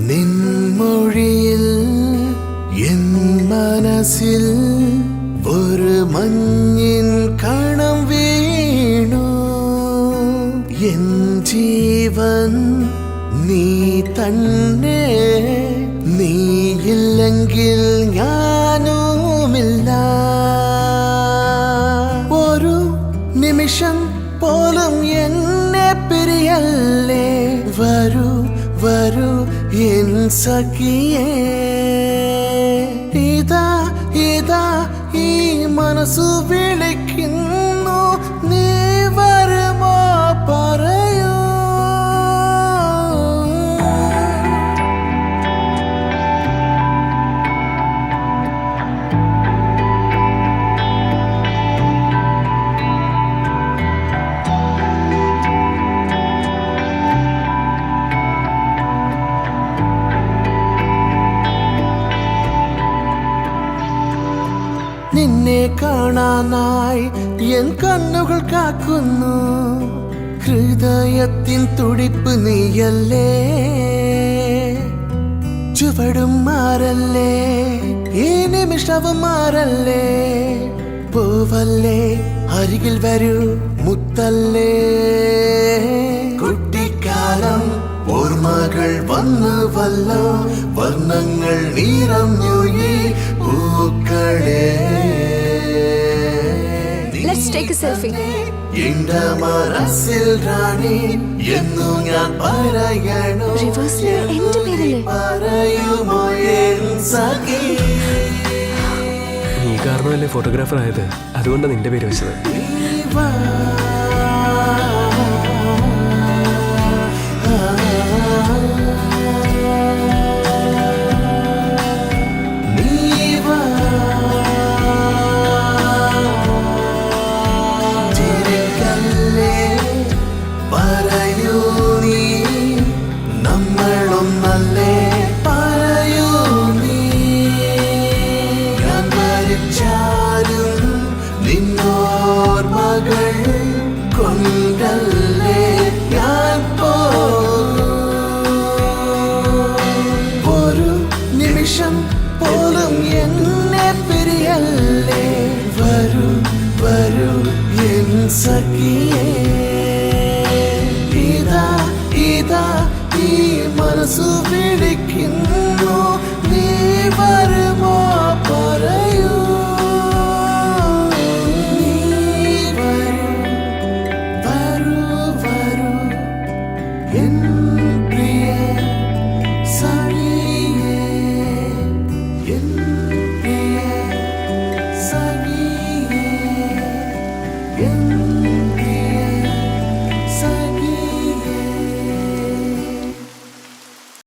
നിൻമൊഴിയിൽ N മനസ്സിൽ ഒരു മഞ്ഞിൻ കണം വീണു. എൻ ജീവൻ നീ തന്നെ, നീയില്ലെങ്കിൽ ഞാനുമില്ല. ഒരു നിമിഷം പോലും എന്നെ പിരിയല്ലേ. വരൂ വരൂ എൻ സഖിയേ, ഇതാ ഇതാ ഈ മനസ്സു വിളിക്കുന്നു. നീ വരുമോ പറയൂ. നിന്നെ കാണാനായി എൻ കണ്ണുകൾ കാക്കുന്നു. ഹൃദയത്തിൻ തുടിപ്പ് നീയല്ലേ. ചുവടും മാറല്ലേ, ഈ നിമിഷവും മാറല്ലേ. പോവല്ലേ, അരികിൽ വരൂ മുത്തല്ലേ. കുട്ടിക്കാലം ഓർമ്മകൾ വന്നുവല്ലോ, വർണ്ണങ്ങൾ നിറഞ്ഞു ഈ പൂക്കളെ. Let's take a selfie. എന്റെ മനസ്സിൽ റാണി എന്നു ഞാൻ പറയണോ. റിവേഴ്സിൽ എന്റെ പേരല്ലേ? പറയുമോ എൻ സഖി. നീ കാരണമല്ലേ ഫോട്ടോഗ്രാഫർ ആയത്, അതുകൊണ്ടാണ് നിന്റെ പേര് വെച്ചത്. പറയൂ നീ, നമ്മളൊന്നല്ലേ. പറയൂ നീ, ഞാൻ മരിച്ചാലും നിന്നോർമകൾ കൊണ്ടല്ലേ ഞാൻ പോകും. ഒരു നിമിഷം പോലും എന്നെ പിരിയല്ലേ. വരൂ വരൂ എൻ സഖിയേ, ഇതാ ഈ മനസ്സു വിളിക്കുന്നു. നീ വരുമോ പറയൂ. നീ വരൂ വരൂ വരൂ എൻ